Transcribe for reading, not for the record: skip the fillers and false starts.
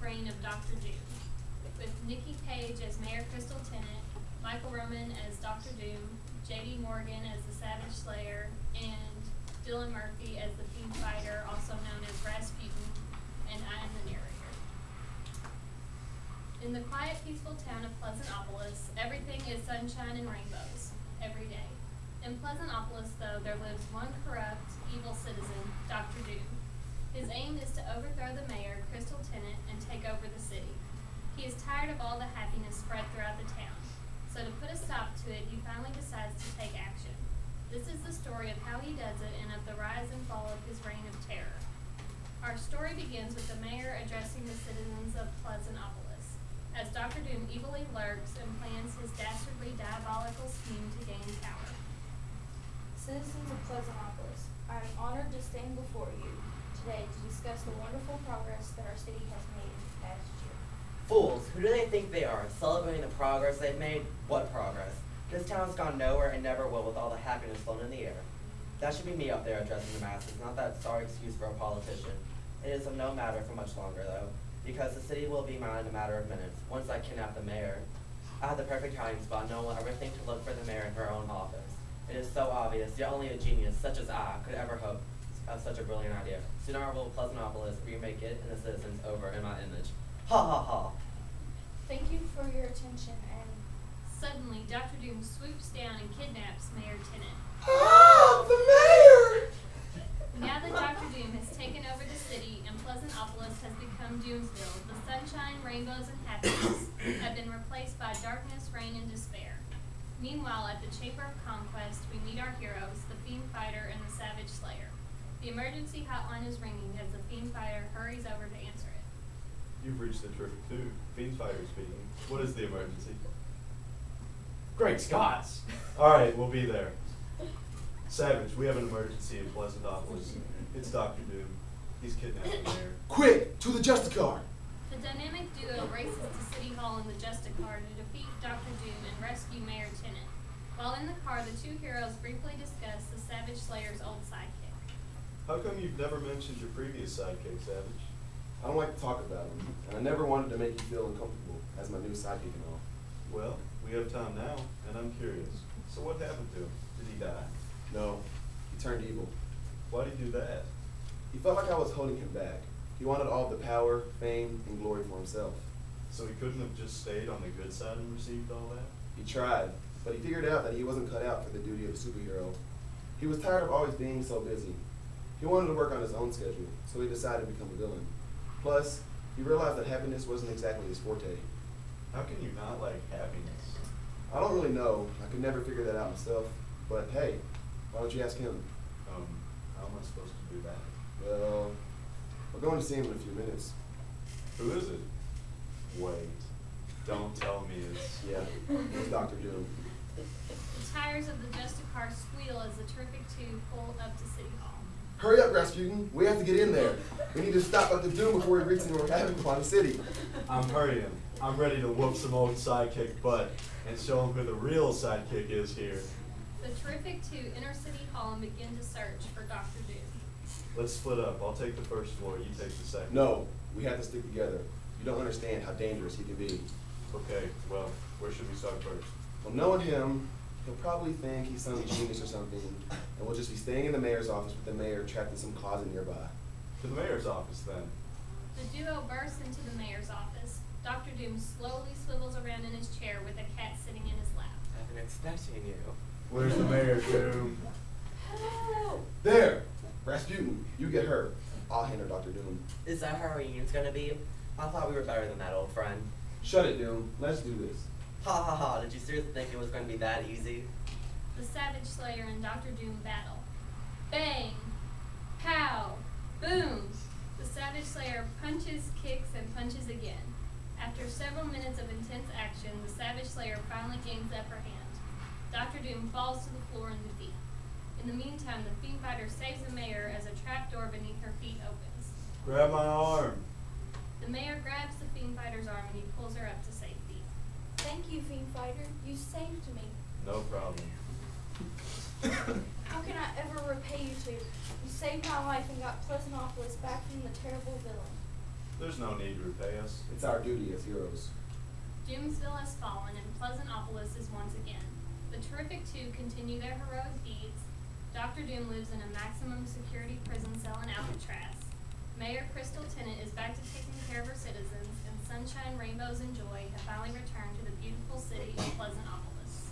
reign of Dr. Doom, with Nikki Page as Mayor Crystal Tennant, Michael Roman as Dr. Doom, J.D. Morgan as the Savage Slayer, and Dylan Murphy as the Fiend Fighter, also known as Rasputin, and I am the narrator. In the quiet, peaceful town of Pleasantopolis, everything is sunshine and rainbows, every day. In Pleasantopolis, though, there lives one corrupt, evil citizen, Dr. Doom. His aim is to overthrow the mayor, Crystal Tennant, and take over the city. He is tired of all the happiness spread throughout the town, so to put a stop to it, he finally decides to take action. This is the story of how he does it and of the rise and fall of his reign of terror. Our story begins with the mayor addressing the citizens of Pleasantopolis, as Dr. Doom evilly lurks and plans his dastardly diabolical scheme to gain power. Citizens of Pleasantopolis, I am honored to stand before you today to discuss the wonderful progress that our city has made in the past year. Fools, who do they think they are? Celebrating the progress they've made? What progress? This town's gone nowhere and never will with all the happiness flown in the air. That should be me up there addressing the masses, not that sorry excuse for a politician. It is of no matter for much longer, though, because the city will be mine in a matter of minutes, once I kidnap the mayor. I have the perfect hiding spot. No one will ever think to look for the mayor in her own office. It is so obvious, yet only a genius such as I could ever hope of such a brilliant idea. Sooner will Pleasantopolis remake it and the citizens over in my image. Ha ha ha. Thank you for your attention, and Suddenly, Dr. Doom swoops down and kidnaps Mayor Tennant. Ah, the mayor! Now that Dr. Doom has taken over the city and Pleasantopolis has become Doomsville, the sunshine, rainbows, and happiness have been replaced by darkness, rain, and despair. Meanwhile, at the Chamber of Conquest, we meet our heroes, the Fiend Fighter and the Savage Slayer. The emergency hotline is ringing as the Fiend Fighter hurries over to answer it. You've reached the Terrific 2. Fiend Fighter speaking. What is the emergency? Great Scots! Alright, we'll be there. Savage, we have an emergency in Pleasantopolis. It's Dr. Doom. He's kidnapped the mayor. Quick, to the Justicar! The dynamic duo races to City Hall in the Justicar to defeat Dr. Doom and rescue Mayor Tennant. While in the car, the two heroes briefly discuss the Savage Slayer's old sidekick. How come you've never mentioned your previous sidekick, Savage? I don't like to talk about him, and I never wanted to make you feel uncomfortable as my new sidekick and all. Well, we have time now, and I'm curious. So what happened to him? Did he die? No, he turned evil. Why'd he do that? He felt like I was holding him back. He wanted all the power, fame, and glory for himself. So he couldn't have just stayed on the good side and received all that? He tried, but he figured out that he wasn't cut out for the duty of a superhero. He was tired of always being so busy. He wanted to work on his own schedule, so he decided to become a villain. Plus, he realized that happiness wasn't exactly his forte. How can you not like happiness? I don't really know. I could never figure that out myself. But hey, why don't you ask him? How am I supposed to do that? Well, we're going to see him in a few minutes. Who is it? Wait. Don't tell me it's... Yeah, it's Dr. Doom. The tires of the Justicar squeal as the Terrific 2 pull up to City Hall. Hurry up, Rasputin. We have to get in there. We need to stop Dr. Doom before he wreaks more havoc upon the city. I'm hurrying. I'm ready to whoop some old sidekick butt and show him who the real sidekick is here. The Terrific 2 enter City Hall and begin to search for Dr. Doom. Let's split up. I'll take the first floor, you take the second. No, we have to stick together. You don't understand how dangerous he can be. Okay, well, where should we start first? Well, knowing him, he'll probably think he's some genius or something, and we'll just be staying in the mayor's office with the mayor trapped in some closet nearby. To the mayor's office, then. The duo bursts into the mayor's office. Dr. Doom slowly swivels around in his chair with a cat sitting in his lap. I've been expecting you. Where's the mayor, Doom? There! Rasputin, you get her. I'll handle Dr. Doom. Is that how our reunion's gonna be? I thought we were better than that, old friend. Shut it, Doom. Let's do this. Ha ha ha, did you seriously think it was gonna be that easy? The Savage Slayer and Dr. Doom battle. Bang! Pow! Boom! The Savage Slayer punches, kicks, and punches again. After several minutes of intense action, the Savage Slayer finally gains the upper hand. Dr. Doom falls to the floor in defeat. In the meantime, the Fiend Fighter saves the mayor as a trapdoor beneath her feet opens. Grab my arm. The mayor grabs the Fiend Fighter's arm and he pulls her up to safety. thank you, Fiend Fighter. You saved me. No problem. How can I ever repay you two? You saved my life and got Pleasantopolis back from the terrible villain. There's no need to repay us. It's our duty as heroes. Doomsville has fallen and Pleasantopolis is once again. The Terrific Two continue their heroic deeds. Dr. Doom lives in a maximum security prison cell in Alcatraz. Mayor Crystal Tennant is back to taking care of her citizens, and sunshine, rainbows, and joy have finally returned to the beautiful city of Pleasantopolis.